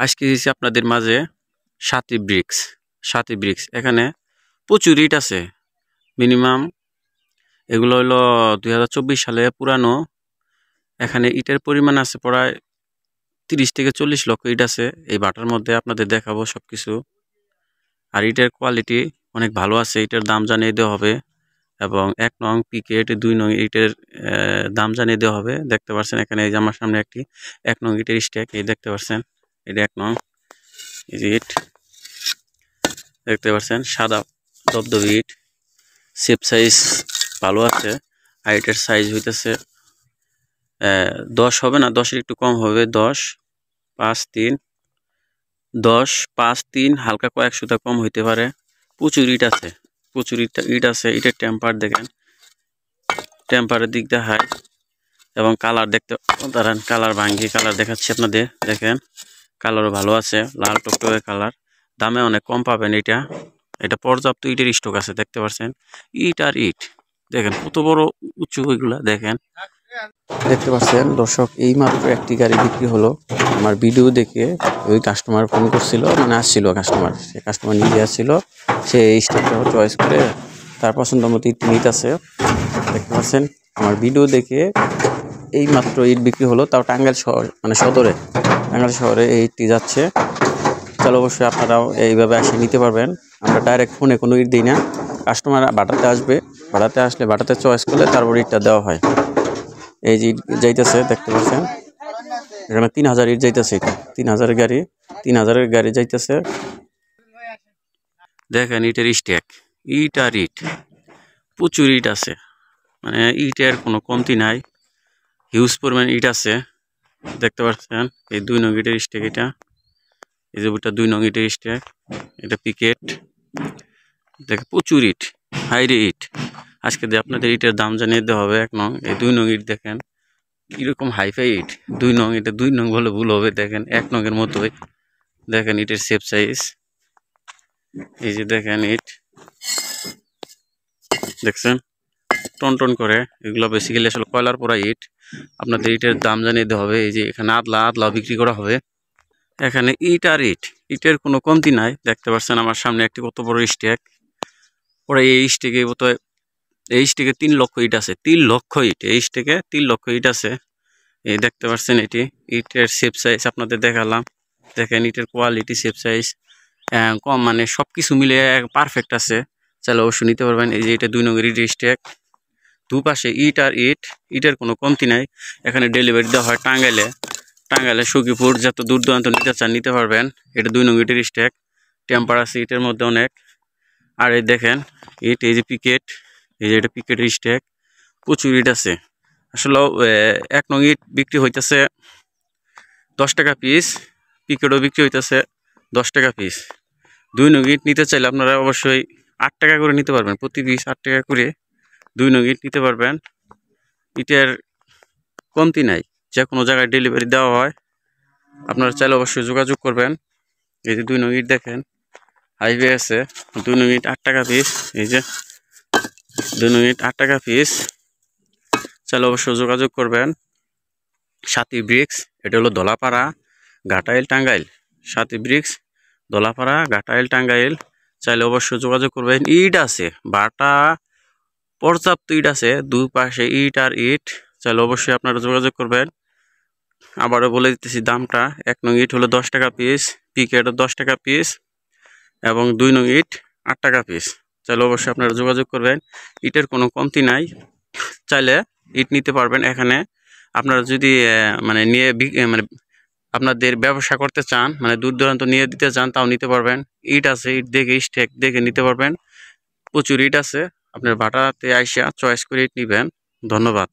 আজকে দিয়েছি আপনাদের মাঝে সাথী ব্রিক্স এখানে প্রচুর ইট আছে। মিনিমাম এগুলো হলো 2024 সালে পুরানো। এখানে ইটের পরিমাণ আছে প্রায় 30 থেকে 40 লক্ষ ইট আছে এই বাটার মধ্যে। আপনাদের দেখাবো সবকিছু। আর ইটের কোয়ালিটি অনেক ভালো আছে। ইটের দাম জানিয়ে দেওয়া হবে এবং 1 নং পিকেট 2 নং ইটের দাম জানিয়ে দেওয়া হবে। দেখতে পাচ্ছেন এখানে এই যে আমার সামনে একটি 1 নং ইটের স্ট্যাক এই দেখতে পাচ্ছেন। এটা 1 নং ইট দেখতে পাচ্ছেন, সাদা দবদবে ইট। শেপ সাইজ ভালো আছে। হাইটের সাইজ হইতেছে 10 হবে না, 10-এর একটু কম হবে। 10, 5, 3, 10, 5, 3 হালকা কয়েক সুতা কম হইতে পারে। প্রচুর ইট আছে, প্রচুর ইট আছে। ইটের টেম্পার দেখেন, টেম্পারের দিক দেখায় এবং কালার দেখতে দাঁড়ান। কালার ভাঙ্গি কালার দেখাচ্ছি আপনাদের। দেখেন কালারও ভালো আছে, লাল টকটকে কালার। দামে অনেক কম পাবেন। এটা পর্যাপ্ত ইটের স্টক আছে। দেখতে পাচ্ছেন ইট আর ইট। দেখেন কত বড় উঁচু ওইগুলা। দেখেন দেখতে পাচ্ছেন দর্শক, এই মাত্র একটি গাড়ি বিক্রি হলো। আমার ভিডিও দেখে ওই কাস্টমার ফোন করছিল, মানে আসছিল কাস্টমার, সে কাস্টমার নিজে আসছিল। সে এই স্টকটা চয়েস করে তার পছন্দ মতো ইট নিতেছে। দেখতে পাচ্ছেন আমার ভিডিও দেখে এই মাত্র ইট বিক্রি হলো, তাও টাঙ্গাইল শহর মানে সদরে, টাঙ্গাইল শহরে এই ইটটি যাচ্ছে। তাহলে অবশ্যই আপনারাও এইভাবে এসে নিতে পারবেন। আমরা ডাইরেক্ট ফোনে কোনো ইট দিই না। কাস্টমার বাটাতে আসবে, বাটাতে আসলে বাটাতে চয়েস করলে তারপর ইটটা দেওয়া হয়। এই যে ইট যাইতেছে দেখতে পাচ্ছেন, এখানে 3000 ইট যাইতেছে। এটা 3000 গাড়ি, 3000-এর গাড়ি যাইতেছে। দেখেন ইটের স্ট্যাক, ইট আর ইট, প্রচুর ইট আছে। মানে ইটের কোনো কমতি নাই, হিউজ পরিমাণ ইট আছে। দেখতে পাচ্ছেন এই 2 নং ইটের স্ট্যাক। এটা এই যে 2 নং ইটের স্ট্যাক, এটা পিকেট। দেখে প্রচুর ইট, হাইরে ইট। আজকে দিয়ে আপনাদের ইটের দাম জানিয়ে দেওয়া হবে। 1 নং এই 2 নং ইট দেখেন কিরকম হাইফাই ইট। 2 নং, এটা 2 নং বলে ভুল হবে। দেখেন 1 নং এর মতোই। দেখেন ইটের শেপ সাইজ। এই যে দেখেন ইট দেখছেন টন টন করে। এগুলো বেসিক্যালি আসলে কয়লার পোড়া ইট। আপনাদের ইটের দাম জানিয়ে দেওয়া হবে। এই যে এখানে আদলা বিক্রি করা হবে। এখানে ইট আর ইট, ইটের কোনো কমতি নাই। দেখতে পাচ্ছেন আমার সামনে একটি কত বড় স্ট্যাক। পরে এই স্টেকে এই স্টেকে 3 লক্ষ ইট আছে। 3 লক্ষ ইট, এই স্টেকে 3 লক্ষ ইট আছে। এই দেখতে পাচ্ছেন এটি ইটের শেপ সাইজ আপনাদের দেখালাম। দেখেন ইটের কোয়ালিটি, শেপ সাইজ কম, মানে সবকিছু মিলে পারফেক্ট আছে। চাইলে অবশ্যই নিতে পারবেন। এই যে এটা 2 নং ইট স্ট্যাক, দুপাশে ইট আর ইট, ইটের কোনো কমতি নাই। এখানে ডেলিভারি দেওয়া হয় টাঙ্গাইলে সখীপুর। যত দূর দূরান্ত নিতে চান নিতে পারবেন। এটা 2 নং ইটের স্ট্যাক, টেম্পার আছে ইটের মধ্যে অনেক। আর এই দেখেন ইট, এই যে পিকেট, এই যে এটা পিকেটের স্ট্যাক, প্রচুর ইট আছে। আসলে 1 নং ইট বিক্রি হইতেছে 10 টাকা পিস, পিকেটও বিক্রি হইতেছে 10 টাকা পিস। 2 নং ইট নিতে চাইলে আপনারা অবশ্যই 8 টাকা করে নিতে পারবেন, প্রতি পিস 8 টাকা করে 2 নং ইট নিতে পারবেন। ইটের কমতি নাই, যে কোনো জায়গায় ডেলিভারি দেওয়া হয়। আপনারা চাইলে অবশ্যই যোগাযোগ করবেন। এই যে 2 নং ইট দেখেন হাইওয়ে আছে, 2 নং ইট 8 টাকা পিস। এই যে 2 নং ইট 8 টাকা পিস, চাইলে অবশ্যই যোগাযোগ করবেন। সাথী ব্রিক্স, এটা হলো ধলাপাড়া, ঘাটাইল, টাঙ্গাইল। সাথী ব্রিক্স, ধলাপাড়া, ঘাটাইল, টাঙ্গাইল। চাইলে অবশ্যই যোগাযোগ করবেন। ইট আছে বাটা, পর্যাপ্ত ইট আছে, দুপাশে ইট আর ইট। চাইলে অবশ্যই আপনারা যোগাযোগ করবেন। আবারও বলে দিতেছি দামটা। 1 নং ইট হলো 10 টাকা পিস, পিকেটও 10 টাকা পিস এবং 2 নং ইট 8 টাকা পিস। চাইলে অবশ্যই আপনারা যোগাযোগ করবেন। ইটের কোনো কমতি নাই, চাইলে ইট নিতে পারবেন। এখানে আপনারা যদি মানে মানে আপনাদের ব্যবসা করতে চান, মানে দূর দূরান্ত নিয়ে দিতে চান, তাও নিতে পারবেন। ইট আছে, ইট দেখে স্ট্যাক দেখে নিতে পারবেন। প্রচুর ইট আছে। আপনার বাটাতে আইসা চয়েস করে ইট নিবেন। ধন্যবাদ।